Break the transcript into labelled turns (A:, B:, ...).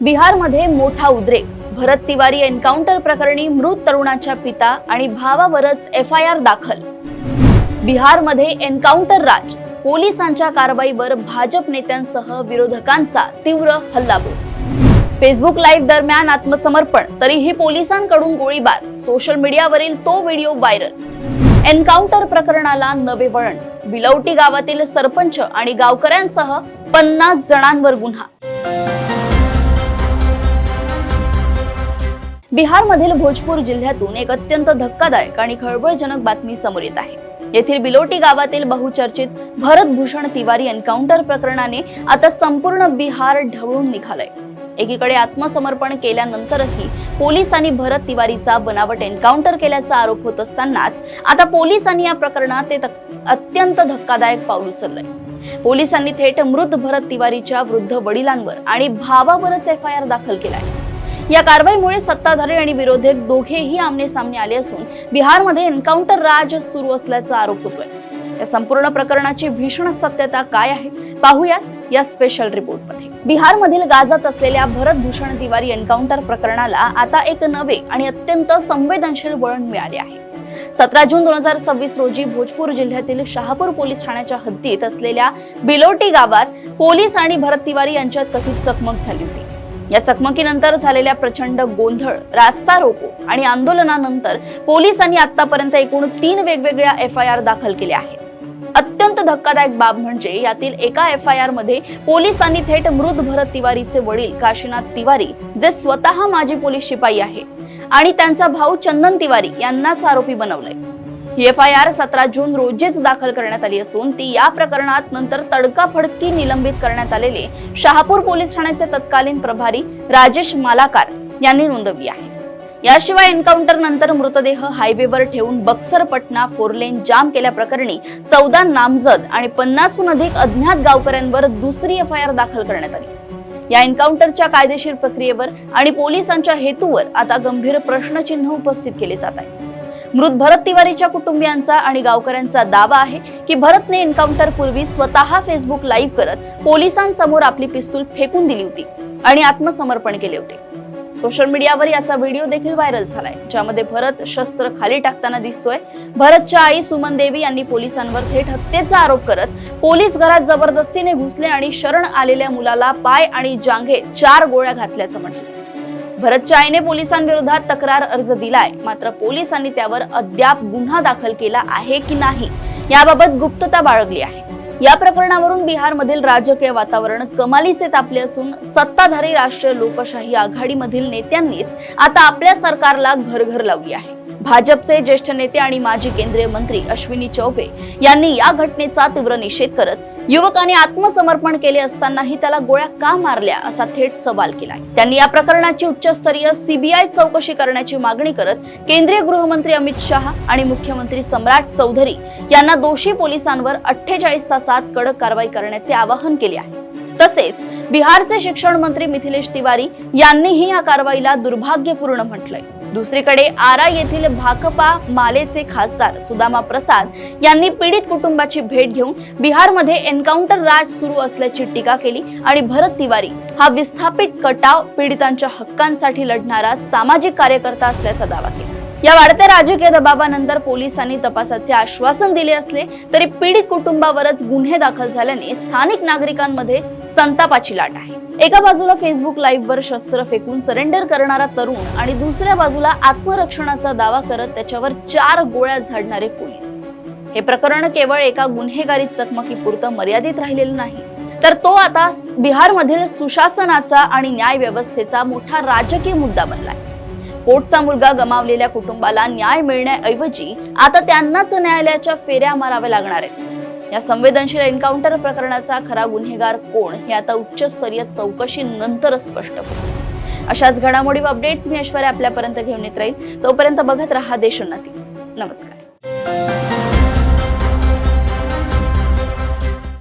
A: बिहारमध्ये मोठा उद्रेक. भरत तिवारी एन्काउंटर प्रकरणी मृत तरुणाच्या पिता आणि भावावरच एफआयआर दाखल. बिहारमध्ये एन्काउंटर राज. पोलिसांच्या कारवाईवर भाजप नेत्यांसह विरोधकांचा तीव्र हल्लाबोल. फेसबुक लाईव्ह दरम्यान आत्मसमर्पण, तरीही पोलिसांकडून गोळीबार. सोशल मीडियावरील तो व्हिडिओ व्हायरल. एन्काउंटर प्रकरणाला नवे वळण. बिलौटी गावातील सरपंच आणि गावकऱ्यांसह 50 जणांवर गुन्हा. बिहारमधील भोजपुर जिल्ह्यातून एक अत्यंत धक्कादायक आणि खळबळजनक बातमी समोर येत आहे. येथील बिलोटी गावातील बहुचर्चित भरत भूषण तिवारी एन्काउंटर प्रकरणाने आता संपूर्ण बिहार ढवळून निघालंय. एकीकडे आत्मसमर्पण केल्यानंतरही पोलिसांनी भरत तिवारीचा बनावट एन्काउंटर केल्याचा आरोप होत असतानाच आता पोलिसांनी या प्रकरणात अत्यंत धक्कादायक पाऊल उचललंय. पोलिसांनी थेट मृत भरत तिवारीच्या वृद्ध वडिलांवर आणि भावावरच एफआयआर दाखल केलाय. या कारवाईमुळे सत्ताधारी आणि विरोधक दोघेही आमने सामने आले असून बिहारमध्ये एन्काउंटर राज सुरू असल्याचा आरोप होतोय. या संपूर्ण प्रकरणाची भीषण सत्यता काय आहे पाहूयात या स्पेशल रिपोर्टमध्ये. बिहारमधील गाजत असलेल्या भरत भूषण तिवारी एन्काउंटर प्रकरणाला आता एक नवे आणि अत्यंत संवेदनशील वळण मिळाले आहे. 17 जून 2026 रोजी भोजपुर जिल्ह्यातील शहापूर पोलीस ठाण्याच्या हद्दीत असलेल्या बिलोटी गावात पोलीस आणि भरत तिवारी यांच्यात कथित चकमक झाली होती. या चकमकीनंतर झालेल्या प्रचंड गोंधळ, रास्ता रोको आणि आंदोलनानंतर पोलिसांनी आतापर्यंत एकूण 3 वेगवेगळ्या एफआयआर दाखल केल्या आहेत. अत्यंत धक्कादायक बाब म्हणजे यातील एका एफआयआर मध्ये पोलिसांनी थेट मृत भरत तिवारीचे वडील काशीनाथ तिवारी, जे स्वतः माजी पोलीस शिपाई आहे, आणि त्यांचा भाऊ चंदन तिवारी यांनाच आरोपी बनवलंय. ही एफआयआर 17 जून रोजीच दाखल करण्यात आली असून ती या प्रकरणात नंतर तडकाफडकी निलंबित करण्यात आलेले शहापूर पोलीस ठाण्याचे तत्कालीन प्रभारी राजेश मालाकार यांनी नोंदवली आहे. याशिवाय एन्काउंटर नंतर मृतदेह हायवेवर ठेवून बक्सर पटना 4 लेन जाम केल्याप्रकरणी 14 नामजद आणि 50हून अधिक अज्ञात गावकऱ्यांवर दुसरी एफआयआर दाखल करण्यात आली. या एन्काउंटरच्या कायदेशीर प्रक्रियेवर आणि पोलिसांच्या हेतूवर आता गंभीर प्रश्नचिन्ह उपस्थित केले जात आहे. मृत भरत तिवारीच्या कुटुंबियांचा आणि गावकऱ्यांचा दावा आहे की भरतने एन्काउंटर पूर्वी स्वतः फेसबुक लाईव्ह करत पोलिसांसमोर आपली पिस्तूल फेकून दिली होती आणि आत्मसमर्पण केले होते. सोशल मीडियावर याचा व्हिडिओ देखील व्हायरल झालाय, ज्यामध्ये भरत शस्त्र खाली टाकताना दिसतोय. भरतच्या आई सुमन देवी यांनी पोलिसांवर थेट हत्येचा आरोप करत पोलीस घरात जबरदस्तीने घुसले आणि शरण आलेल्या मुलाला पाय आणि जांघेत 4 गोळ्या घातल्याचं म्हटलं. भरतच्या आईने पोलिसांविरोधात तक्रार अर्ज दिलाय, मात्र पोलिसांनी त्यावर अद्याप गुन्हा दाखल केला आहे की नाही याबाबत गुप्तता बाळगली आहे. या प्रकरणावरून बिहारमधील राजकीय वातावरण कमालीचे तापले असून सत्ताधारी राष्ट्रीय लोकशाही आघाडीमधील नेत्यांनीच आता आपल्या सरकारला घरघर लावली आहे. भाजपचे ज्येष्ठ नेते आणि माजी केंद्रीय मंत्री अश्विनी चौबे यांनी या घटनेचा तीव्र निषेध करत युवकाने आत्मसमर्पण केले असतानाही त्याला गोळ्या का मारल्या असा थेट सवाल केलाय. त्यांनी या प्रकरणाची उच्चस्तरीय सीबीआय चौकशी करण्याची मागणी करत केंद्रीय गृहमंत्री अमित शहा आणि मुख्यमंत्री सम्राट चौधरी यांना दोषी पोलिसांवर 48 तासात कडक कारवाई करण्याचे आवाहन केले आहे. तसेच बिहारचे शिक्षण मंत्री मिथिलेश तिवारी यांनीही या कारवाईला दुर्भाग्यपूर्ण म्हटलंय. दुसरीकडे आरा येथील भाकपा मालेचे खासदार सुदामा प्रसाद यांनी पीडित कुटुंबाची भेट घेऊन बिहारमध्ये एन्काउंटर राज सुरू असल्याची टीका केली आणि भरत तिवारी हा विस्थापित कटाव पीडितांच्या हक्कांसाठी लढणारा सामाजिक कार्यकर्ता असल्याचा दावा केला. या वाढत्या राजकीय दबावानंतर पोलिसांनी तपासाचे आश्वासन दिले असले तरी पीडित कुटुंबावरच गुन्हे दाखल झाल्याने स्थानिक नागरिकांमध्ये संतापाची लाट आहे. एका बाजूला फेसबुक लाईव्ह वर शस्त्र फेकून सरेंडर करणारा तरुण आणि दुसऱ्या बाजूला आत्मरक्षणाचा दावा करत त्याच्यावर 4 गोळ्या झाडणारे पोलीस. हे प्रकरण केवळ एका गुन्हेगारी चकमकीपुरतं मर्यादित राहिलेलं नाही, तर तो आता बिहारमधील सुशासनाचा आणि न्याय व्यवस्थेचा मोठा राजकीय मुद्दा बनलाय. पोटचा मुलगा गमावलेल्या कुटुंबाला न्याय मिळण्याऐवजी आता त्यांनाच न्यायालयाच्या फेऱ्या माराव्या लागणार आहेत. या संवेदनशील एन्काउंटर प्रकरणाचा खरा गुन्हेगार कोण हे आता उच्चस्तरीय चौकशी नंतरच स्पष्ट होईल. अशाच घडामोडी व अपडेट्स मी ऐश्वर्या आपल्यापर्यंत घेऊन येत राहील. तोपर्यंत बघत रहा देशोन्नती. नमस्कार.